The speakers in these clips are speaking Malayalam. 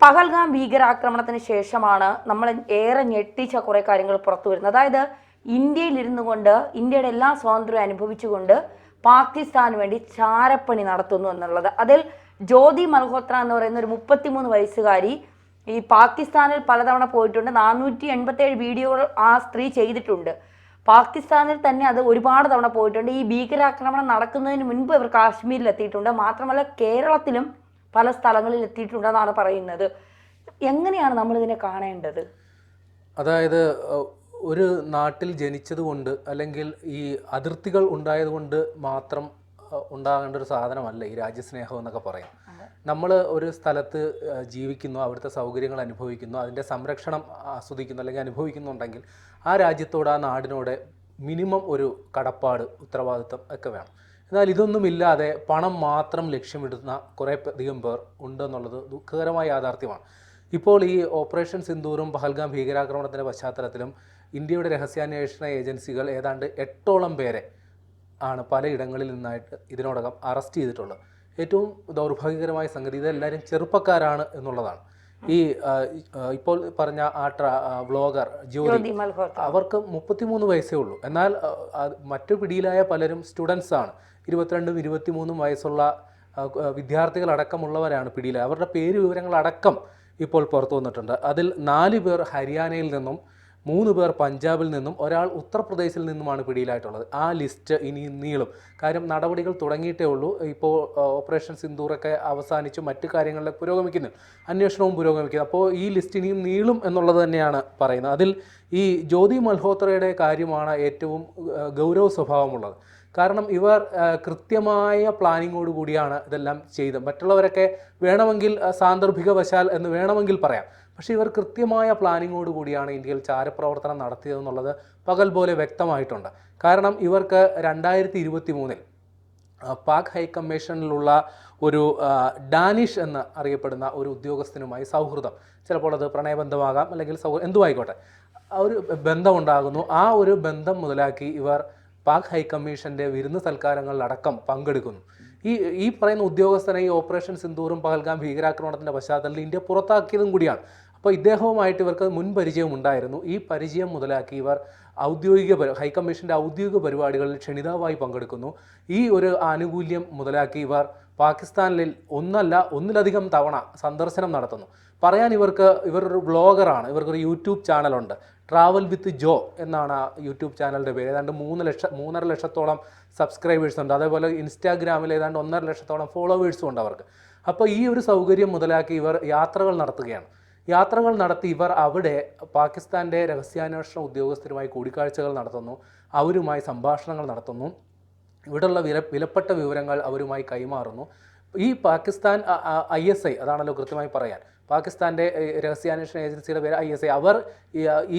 പഹൽഗാം ഭീകരാക്രമണത്തിന് ശേഷമാണ് നമ്മൾ ഏറെ ഞെട്ടിച്ച കുറേ കാര്യങ്ങൾ പുറത്തു വരുന്നത്. അതായത് ഇന്ത്യയിൽ ഇരുന്നു കൊണ്ട് ഇന്ത്യയുടെ എല്ലാ സ്വാതന്ത്ര്യവും അനുഭവിച്ചുകൊണ്ട് പാകിസ്ഥാന് വേണ്ടി ചാരപ്പണി നടത്തുന്നു എന്നുള്ളത്. അതിൽ ജ്യോതി മൽഹോത്ര എന്ന് പറയുന്ന ഒരു 33 വയസ്സുകാരി ഈ പാകിസ്ഥാനിൽ പലതവണ പോയിട്ടുണ്ട്. 487 വീഡിയോകൾ ആ സ്ത്രീ ചെയ്തിട്ടുണ്ട്. പാകിസ്ഥാനിൽ തന്നെ അത് ഒരുപാട് തവണ പോയിട്ടുണ്ട്. ഈ ഭീകരാക്രമണം നടക്കുന്നതിന് മുൻപ് ഇവർ കാശ്മീരിൽ എത്തിയിട്ടുണ്ട്. മാത്രമല്ല കേരളത്തിലും പല സ്ഥലങ്ങളിൽ എത്തിയിട്ടുണ്ടെന്നാണ് പറയുന്നത്. എങ്ങനെയാണ് നമ്മൾ ഇതിനെ കാണേണ്ടത്? അതായത് ഒരു നാട്ടിൽ ജനിച്ചതുകൊണ്ട് അല്ലെങ്കിൽ ഈ അതിർത്തികൾ ഉണ്ടായതുകൊണ്ട് മാത്രം ഉണ്ടാകേണ്ട ഒരു സാധനമല്ല ഈ രാജ്യസ്നേഹം എന്നൊക്കെ പറയാം. നമ്മൾ ഒരു സ്ഥലത്ത് ജീവിക്കുന്നു, അവിടുത്തെ സൗകര്യങ്ങൾ അനുഭവിക്കുന്നു, അതിൻ്റെ സംരക്ഷണം ആസ്വദിക്കുന്നു അല്ലെങ്കിൽ അനുഭവിക്കുന്നുണ്ടെങ്കിൽ ആ രാജ്യത്തോട് ആ നാടിനോട് മിനിമം ഒരു കടപ്പാട്, ഉത്തരവാദിത്വം ഒക്കെ വേണം. എന്നാൽ ഇതൊന്നുമില്ലാതെ പണം മാത്രം ലക്ഷ്യമിടുന്ന കുറേ അധികം പേർ ഉണ്ടെന്നുള്ളത് ദുഃഖകരമായ യാഥാർത്ഥ്യമാണ്. ഇപ്പോൾ ഈ ഓപ്പറേഷൻ സിന്ദൂറും പഹൽഗാം ഭീകരാക്രമണത്തിൻ്റെ പശ്ചാത്തലത്തിലും ഇന്ത്യയുടെ രഹസ്യാന്വേഷണ ഏജൻസികൾ ഏതാണ്ട് 8ഓളം പേരെ ആണ് പലയിടങ്ങളിൽ നിന്നായിട്ട് ഇതിനോടകം അറസ്റ്റ് ചെയ്തിട്ടുള്ളത്. ഏറ്റവും ദൗർഭാഗ്യകരമായ സംഗതി ഇതെല്ലാവരും ചെറുപ്പക്കാരാണ് എന്നുള്ളതാണ്. ഈ ഇപ്പോൾ പറഞ്ഞ വ്ളോഗർ ജ്യോതി, അവർക്ക് 33 വയസ്സേ ഉള്ളൂ. എന്നാൽ മറ്റു പിടിയിലായ പലരും സ്റ്റുഡൻസ് ആണ്. 22ഉം 23ഉം വയസ്സുള്ള വിദ്യാർത്ഥികളടക്കമുള്ളവരാണ് പിടിയിലായ. അവരുടെ പേര് വിവരങ്ങളടക്കം ഇപ്പോൾ പുറത്തു വന്നിട്ടുണ്ട്. അതിൽ 4 പേർ ഹരിയാനയിൽ നിന്നും 3 പേർ പഞ്ചാബിൽ നിന്നും ഒരാൾ ഉത്തർപ്രദേശിൽ നിന്നുമാണ് പിടിയിലായിട്ടുള്ളത്. ആ ലിസ്റ്റ് ഇനി നീളും. കാര്യം നടപടികൾ തുടങ്ങിയിട്ടേ ഉള്ളൂ. ഇപ്പോൾ ഓപ്പറേഷൻ സിന്ദൂറൊക്കെ അവസാനിച്ചു, മറ്റു കാര്യങ്ങളിലൊക്കെ പുരോഗമിക്കുന്നു, അന്വേഷണവും പുരോഗമിക്കുന്നു. അപ്പോൾ ഈ ലിസ്റ്റ് ഇനിയും നീളും എന്നുള്ളത് തന്നെയാണ് പറയുന്നത്. അതിൽ ഈ ജ്യോതി മൽഹോത്രയുടെ കാര്യമാണ് ഏറ്റവും ഗൗരവ സ്വഭാവമുള്ളത്. കാരണം ഇവർ കൃത്യമായ പ്ലാനിങ്ങോട് കൂടിയാണ് ഇതെല്ലാം ചെയ്തത്. മറ്റുള്ളവരൊക്കെ വേണമെങ്കിൽ സാന്ദർഭികവശാൽ എന്ന് വേണമെങ്കിൽ പറയാം. പക്ഷേ ഇവർ കൃത്യമായ പ്ലാനിങ്ങോട് കൂടിയാണ് ഇന്ത്യയിൽ ചാരപ്രവർത്തനം നടത്തിയതെന്നുള്ളത് പകൽ പോലെ വ്യക്തമായിട്ടുണ്ട്. കാരണം ഇവർക്ക് 2023 പാക് ഹൈക്കമ്മീഷനിലുള്ള ഒരു ഡാനിഷ് എന്ന് അറിയപ്പെടുന്ന ഒരു ഉദ്യോഗസ്ഥനുമായി സൗഹൃദം, ചിലപ്പോൾ അത് പ്രണയബന്ധമാകാം അല്ലെങ്കിൽ എന്തുമായിക്കോട്ടെ, ആ ഒരു ബന്ധമുണ്ടാകുന്നു. ആ ഒരു ബന്ധം മുതലാക്കി ഇവർ പാക് ഹൈക്കമ്മീഷൻ്റെ വിരുന്ന് സൽക്കാരങ്ങളിലടക്കം പങ്കെടുക്കുന്നു. ഈ പറയുന്ന ഉദ്യോഗസ്ഥനെ ഈ ഓപ്പറേഷൻ സിന്ദൂറും പഹൽഗാം ഭീകരാക്രമണത്തിൻ്റെ പശ്ചാത്തലത്തിൽ ഇന്ത്യ പുറത്താക്കിയതും കൂടിയാണ്. അപ്പോൾ ഇദ്ദേഹവുമായിട്ട് ഇവർക്ക് മുൻ പരിചയം ഉണ്ടായിരുന്നു. ഈ പരിചയം മുതലാക്കി ഇവർ ഹൈക്കമ്മീഷൻ്റെ ഔദ്യോഗിക പരിപാടികളിൽ ക്ഷണിതാവായി പങ്കെടുക്കുന്നു. ഈ ഒരു ആനുകൂല്യം മുതലാക്കി ഇവർ പാകിസ്ഥാനിൽ ഒന്നിലധികം തവണ സന്ദർശനം നടത്തുന്നു. പറയാൻ ഇവരൊരു വ്ളോഗറാണ്. ഇവർക്കൊരു യൂട്യൂബ് ചാനലുണ്ട്, ട്രാവൽ വിത്ത് ജോ എന്നാണ് ആ യൂട്യൂബ് ചാനലിൻ്റെ പേര്. ഏതാണ്ട് 3.5 ലക്ഷത്തോളം സബ്സ്ക്രൈബേഴ്സ് ഉണ്ട്. അതേപോലെ ഇൻസ്റ്റാഗ്രാമിൽ ഏതാണ്ട് 1.5 ലക്ഷത്തോളം ഫോളോവേഴ്സും ഉണ്ട് അവർക്ക്. അപ്പോൾ ഈ ഒരു സൗകര്യം മുതലാക്കി ഇവർ യാത്രകൾ നടത്തുകയാണ്. യാത്രകൾ നടത്തി ഇവർ അവിടെ പാകിസ്ഥാൻ്റെ രഹസ്യാന്വേഷണ ഉദ്യോഗസ്ഥരുമായി കൂടിക്കാഴ്ചകൾ നടത്തുന്നു, അവരുമായി സംഭാഷണങ്ങൾ നടത്തുന്നു, ഇവിടെയുള്ള വിലപ്പെട്ട വിവരങ്ങൾ അവരുമായി കൈമാറുന്നു. ഈ പാകിസ്ഥാൻ ISI, അതാണല്ലോ കൃത്യമായി പറയാൻ, പാകിസ്ഥാൻ്റെ രഹസ്യാന്വേഷണ ഏജൻസിയുടെ പേര് ISI. അവർ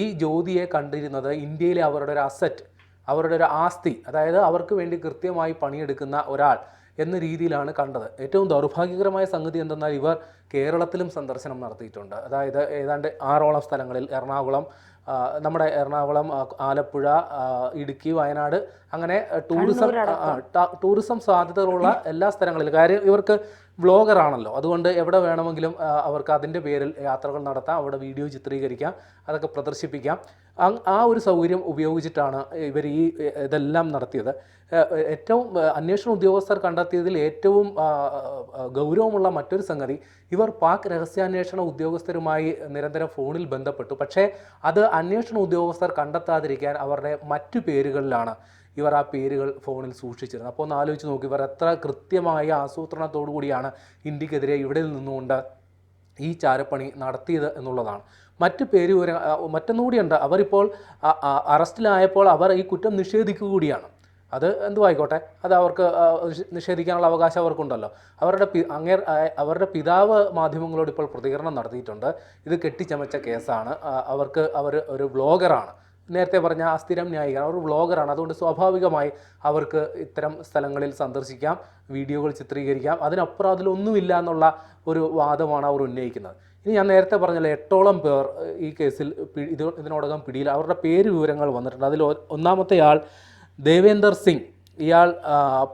ഈ ജ്യോതിയെ കണ്ടിരുന്നത് ഇന്ത്യയിലെ അവരുടെ ഒരു അസറ്റ്, അവരുടെ ഒരു ആസ്തി, അതായത് അവർക്ക് വേണ്ടി കൃത്യമായി പണിയെടുക്കുന്ന ഒരാൾ എന്ന രീതിയിലാണ് കണ്ടത്. ഏറ്റവും ദൗർഭാഗ്യകരമായ സംഗതി എന്തെന്നാൽ ഇവർ കേരളത്തിലും സന്ദർശനം നടത്തിയിട്ടുണ്ട്. അതായത് ഏതാണ്ട് 6ഓളം സ്ഥലങ്ങളിൽ, നമ്മുടെ എറണാകുളം, ആലപ്പുഴ, ഇടുക്കി, വയനാട്, അങ്ങനെ ടൂറിസം സാധ്യതകളുള്ള എല്ലാ സ്ഥലങ്ങളിലും. കാര്യം ഇവർക്ക് വ്ളോഗറാണല്ലോ, അതുകൊണ്ട് എവിടെ വേണമെങ്കിലും അവർക്ക് അതിൻ്റെ പേരിൽ യാത്രകൾ നടത്താം, അവിടെ വീഡിയോ ചിത്രീകരിക്കാം, അതൊക്കെ പ്രദർശിപ്പിക്കാം. ആ ഒരു സൗകര്യം ഉപയോഗിച്ചിട്ടാണ് ഇവർ ഇതെല്ലാം നടത്തിയത്. ഏറ്റവും അന്വേഷണ ഉദ്യോഗസ്ഥർ കണ്ടെത്തിയതിൽ ഏറ്റവും ഗൗരവമുള്ള മറ്റൊരു സംഗതി, ഇവർ പാക് രഹസ്യാന്വേഷണ ഉദ്യോഗസ്ഥരുമായി നിരന്തരം ഫോണിൽ ബന്ധപ്പെട്ടു. പക്ഷേ അത് അന്വേഷണ ഉദ്യോഗസ്ഥർ കണ്ടെത്താതിരിക്കാൻ അവരുടെ മറ്റു പേരുകളിലാണ് ഇവർ ആ പേരുകൾ ഫോണിൽ സൂക്ഷിച്ചിരുന്നത്. അപ്പോൾ ഒന്ന് ആലോചിച്ച് നോക്കി, ഇവർ എത്ര കൃത്യമായ ആസൂത്രണത്തോടു കൂടിയാണ് ഇന്ത്യക്കെതിരെ ഇവിടെ നിന്നുകൊണ്ട് ഈ ചാരപ്പണി നടത്തിയത് എന്നുള്ളതാണ്. മറ്റൊന്നുകൂടിയുണ്ട്. അവരിപ്പോൾ അറസ്റ്റിലായപ്പോൾ അവർ ഈ കുറ്റം നിഷേധിക്കുക കൂടിയാണ്. അത് എന്തുമായിക്കോട്ടെ, അത് അവർക്ക് നിഷേധിക്കാനുള്ള അവകാശം അവർക്കുണ്ടല്ലോ. അവരുടെ പിതാവ് മാധ്യമങ്ങളോട് ഇപ്പോൾ പ്രതികരണം നടത്തിയിട്ടുണ്ട്. ഇത് കെട്ടിച്ചമച്ച കേസാണ്, അവർ ഒരു വ്ളോഗറാണ്, നേരത്തെ പറഞ്ഞ ആ സ്ഥിരം ന്യായികയാണ്, അവർ വ്ളോഗറാണ്, അതുകൊണ്ട് സ്വാഭാവികമായി അവർക്ക് ഇത്തരം സ്ഥലങ്ങളിൽ സന്ദർശിക്കാം, വീഡിയോകൾ ചിത്രീകരിക്കാം, അതിനപ്പുറം അതിലൊന്നുമില്ല എന്നുള്ള ഒരു വാദമാണ് അവർ ഉന്നയിക്കുന്നത്. ഇനി ഞാൻ നേരത്തെ പറഞ്ഞല്ലോ 8ഓളം പേർ ഈ കേസിൽ ഇതിനോടകം പിടിയിൽ, അവരുടെ പേര് വിവരങ്ങൾ വന്നിട്ടുണ്ട്. അതിൽ ഒന്നാമത്തെ ആൾ ദേവേന്ദർ സിംഗ്. ഇയാൾ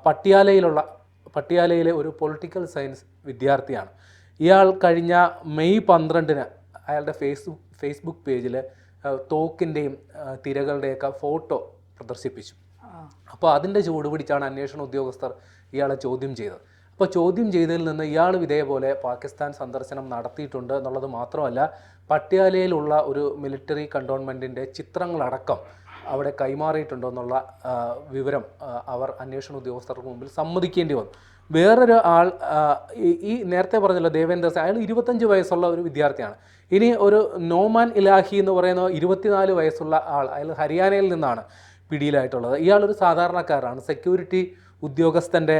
പട്യാലയിലെ ഒരു പൊളിറ്റിക്കൽ സയൻസ് വിദ്യാർത്ഥിയാണ്. ഇയാൾ കഴിഞ്ഞ മെയ് 12-ന് അയാളുടെ ഫേസ്ബുക്ക് പേജിൽ തോക്കിൻ്റെയും തിരകളുടെയൊക്കെ ഫോട്ടോ പ്രദർശിപ്പിച്ചു. അപ്പോൾ അതിൻ്റെ ചുവട് പിടിച്ചാണ് അന്വേഷണ ഉദ്യോഗസ്ഥർ ഇയാളെ ചോദ്യം ചെയ്തത്. അപ്പോൾ ചോദ്യം ചെയ്തതിൽ നിന്ന് ഇയാളും ഇതേപോലെ പാകിസ്ഥാൻ സന്ദർശനം നടത്തിയിട്ടുണ്ട് എന്നുള്ളത് മാത്രമല്ല, പട്യാലയിലുള്ള ഒരു മിലിറ്ററി കണ്ടോൺമെൻറ്റിൻ്റെ ചിത്രങ്ങളടക്കം അവിടെ കൈമാറിയിട്ടുണ്ടോ എന്നുള്ള വിവരം അവർ അന്വേഷണ ഉദ്യോഗസ്ഥർക്ക് മുമ്പിൽ സമ്മതിക്കേണ്ടി വന്നു. വേറൊരു ആൾ, ഈ നേരത്തെ പറഞ്ഞല്ലോ ദേവേന്ദർ സിംഗ്, അയാൾ 25 വയസ്സുള്ള ഒരു വിദ്യാർത്ഥിയാണ്. ഇനി ഒരു നോമാൻ ഇലാഹി എന്ന് പറയുന്ന 24 വയസ്സുള്ള ആൾ, അയാൾ ഹരിയാനയിൽ നിന്നാണ് പിടിയിലായിട്ടുള്ളത്. ഇയാളൊരു സാധാരണക്കാരാണ്, സെക്യൂരിറ്റി ഉദ്യോഗസ്ഥൻ്റെ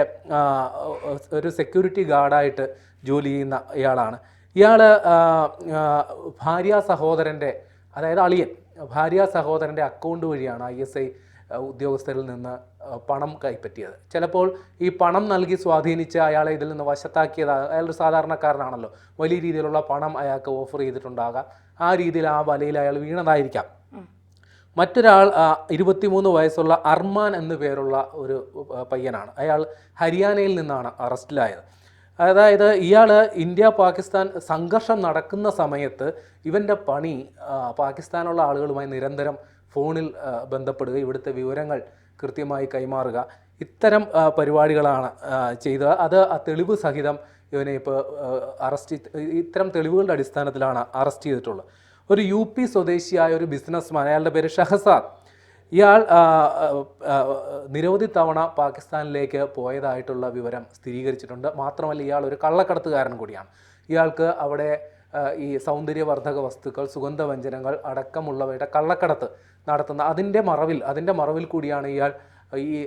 ഒരു സെക്യൂരിറ്റി ഗാർഡായിട്ട് ജോലി ചെയ്യുന്ന ഇയാളാണ്. ഇയാൾ ഭാര്യ സഹോദരൻ്റെ, അതായത് അളിയൻ, ഭാര്യ സഹോദരൻ്റെ അക്കൗണ്ട് വഴിയാണ് ISI ഉദ്യോഗസ്ഥരിൽ നിന്ന് പണം കൈപ്പറ്റിയത്. ചിലപ്പോൾ ഈ പണം നൽകി സ്വാധീനിച്ച് അയാളെ ഇതിൽ നിന്ന് വശത്താക്കിയത്, അയാളൊരു സാധാരണക്കാരനാണല്ലോ, വലിയ രീതിയിലുള്ള പണം അയാൾക്ക് ഓഫർ ചെയ്തിട്ടുണ്ടാകാം. ആ രീതിയിൽ ആ വലയിൽ അയാൾ വീണതായിരിക്കാം. മറ്റൊരാൾ 23 വയസ്സുള്ള അർമാൻ എന്നു പേരുള്ള ഒരു പയ്യനാണ്. അയാൾ ഹരിയാനയിൽ നിന്നാണ് അറസ്റ്റിലായത്. അതായത് ഇയാൾ ഇന്ത്യ പാകിസ്ഥാൻ സംഘർഷം നടക്കുന്ന സമയത്ത് ഇവൻ്റെ പണി പാകിസ്ഥാനുള്ള ആളുകളുമായി നിരന്തരം ഫോണിൽ ബന്ധപ്പെടുക, ഇവിടുത്തെ വിവരങ്ങൾ കൃത്യമായി കൈമാറുക, ഇത്തരം പരിപാടികളാണ് ചെയ്തത്. അത് തെളിവ് സഹിതം ഇവനെ ഇപ്പോൾ ഇത്തരം തെളിവുകളുടെ അടിസ്ഥാനത്തിലാണ് അറസ്റ്റ് ചെയ്തിട്ടുള്ളത്. ഒരു UP സ്വദേശിയായ ഒരു ബിസിനസ്മാൻ, അയാളുടെ പേര് ഷഹസാദ്, ഇയാൾ നിരവധി തവണ പാകിസ്ഥാനിലേക്ക് പോയതായിട്ടുള്ള വിവരം സ്ഥിരീകരിച്ചിട്ടുണ്ട്. മാത്രമല്ല ഇയാൾ ഒരു കള്ളക്കടത്തുകാരൻ കൂടിയാണ്. ഇയാൾക്ക് അവിടെ ഈ സൗന്ദര്യവർദ്ധക വസ്തുക്കൾ, സുഗന്ധവ്യഞ്ജനങ്ങൾ അടക്കമുള്ളവയുടെ കള്ളക്കടത്ത് നടത്തുന്ന അതിൻ്റെ മറവിൽ കൂടിയാണ് ഇയാൾ ഈ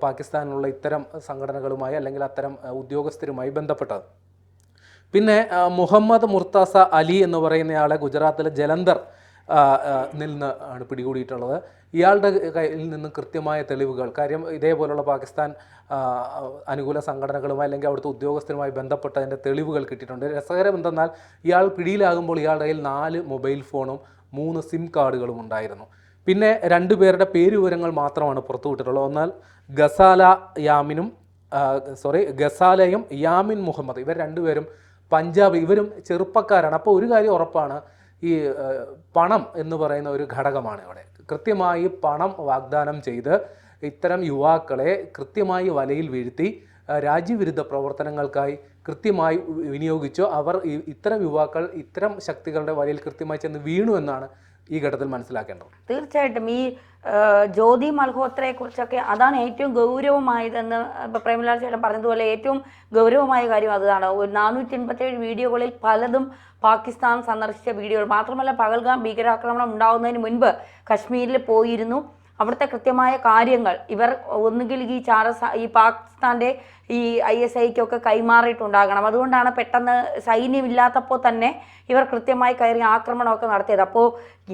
പാകിസ്ഥാനിലുള്ള ഇത്തരം സംഘടനകളുമായി അല്ലെങ്കിൽ അത്തരം ഉദ്യോഗസ്ഥരുമായി ബന്ധപ്പെട്ടത്. പിന്നെ മുഹമ്മദ് മുർത്താസ അലി എന്ന് പറയുന്നയാളെ ഗുജറാത്തിലെ ജലന്ധർ നിന്ന് ആണ് പിടികൂടിയിട്ടുള്ളത്. ഇയാളുടെ കയ്യിൽ നിന്ന് കൃത്യമായ തെളിവുകൾ, കാര്യം ഇതേപോലുള്ള പാകിസ്ഥാൻ അനുകൂല സംഘടനകളുമായി അല്ലെങ്കിൽ അവിടുത്തെ ഉദ്യോഗസ്ഥരുമായി ബന്ധപ്പെട്ടതിൻ്റെ തെളിവുകൾ കിട്ടിയിട്ടുണ്ട്. രസകരം എന്തെന്നാൽ ഇയാൾ പിടിയിലാകുമ്പോൾ ഇയാളുടെ കയ്യിൽ 4 മൊബൈൽ ഫോണും 3 സിം കാർഡുകളും ഉണ്ടായിരുന്നു. പിന്നെ 2 പേരുടെ പേരുവിവരങ്ങൾ മാത്രമാണ് പുറത്തുവിട്ടിട്ടുള്ളത്. എന്നാൽ ഗസാലയും യാമിൻ മുഹമ്മദ്, ഇവർ 2 പേരും പഞ്ചാബ്, ഇവരും ചെറുപ്പക്കാരാണ്. അപ്പോൾ ഒരു കാര്യം ഉറപ്പാണ്, ഈ പണം എന്ന് പറയുന്ന ഒരു ഘടകമാണ് ഇവിടെ. കൃത്യമായി പണം വാഗ്ദാനം ചെയ്ത് ഇത്തരം യുവാക്കളെ കൃത്യമായി വലയിൽ വീഴ്ത്തി രാജ്യവിരുദ്ധ പ്രവർത്തനങ്ങൾക്കായി കൃത്യമായി വിനിയോഗിച്ചു. അവർ ഇത്തരം യുവാക്കൾ ഇത്തരം ശക്തികളുടെ വലയിൽ കൃത്യമായി ചെന്ന് വീണു എന്നാണ് ഈ ഘട്ടത്തിൽ മനസ്സിലാക്കേണ്ടത്. തീർച്ചയായിട്ടും ഈ ജ്യോതി മൽഹോത്രയെ കുറിച്ചൊക്കെ അതാണ് ഏറ്റവും ഗൗരവമായതെന്ന് ഇപ്പോൾ പ്രേമലാൽ ചേട്ടൻ പറഞ്ഞതുപോലെ ഏറ്റവും ഗൗരവമായ കാര്യം അതാണ്. ഒരു 487 വീഡിയോകളിൽ പലതും പാകിസ്ഥാൻ സന്ദർശിച്ച വീഡിയോകൾ മാത്രമല്ല, പഹൽഗാം ഭീകരാക്രമണം ഉണ്ടാകുന്നതിന് മുൻപ് കശ്മീരിൽ പോയിരുന്നു. അവിടുത്തെ കൃത്യമായ കാര്യങ്ങൾ ഇവർ ഒന്നുകിൽ ഈ പാകിസ്ഥാൻ്റെ ഈ ISIക്കൊക്കെ കൈമാറിയിട്ടുണ്ടാകണം. അതുകൊണ്ടാണ് പെട്ടെന്ന് സൈന്യമില്ലാത്തപ്പോൾ തന്നെ ഇവർ കൃത്യമായി കയറി ആക്രമണമൊക്കെ നടത്തിയത്. അപ്പോൾ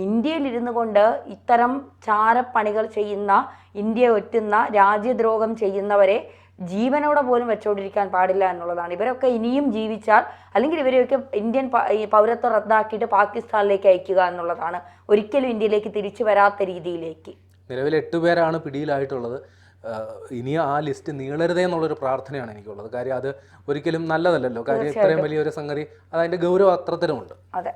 ഇന്ത്യയിലിരുന്നു കൊണ്ട് ഇത്തരം ചാരപ്പണികൾ ചെയ്യുന്ന, ഇന്ത്യയെ ഒറ്റുന്ന, രാജ്യദ്രോഹം ചെയ്യുന്നവരെ ജീവനോടെ പോലും വെച്ചുകൊണ്ടിരിക്കാൻ പാടില്ല എന്നുള്ളതാണ്. ഇവരൊക്കെ ഇനിയും ജീവിച്ചാൽ അല്ലെങ്കിൽ ഇവരെയൊക്കെ ഇന്ത്യൻ പൗരത്വം റദ്ദാക്കിയിട്ട് പാകിസ്ഥാനിലേക്ക് അയക്കുക എന്നുള്ളതാണ്, ഒരിക്കലും ഇന്ത്യയിലേക്ക് തിരിച്ചു വരാത്ത രീതിയിലേക്ക്. നിലവിൽ 8 പേരാണ് പിടിയിലായിട്ടുള്ളത്. ഇനി ആ ലിസ്റ്റ് നീളരുതേ എന്നുള്ളൊരു പ്രാർത്ഥനയാണ് എനിക്കുള്ളത്. കാര്യം അത് ഒരിക്കലും നല്ലതല്ലല്ലോ. കാര്യം ഇത്രയും വലിയൊരു സംഗതി, അതിൻ്റെ ഗൗരവം അത്രത്തിലുമുണ്ട്. അതെ.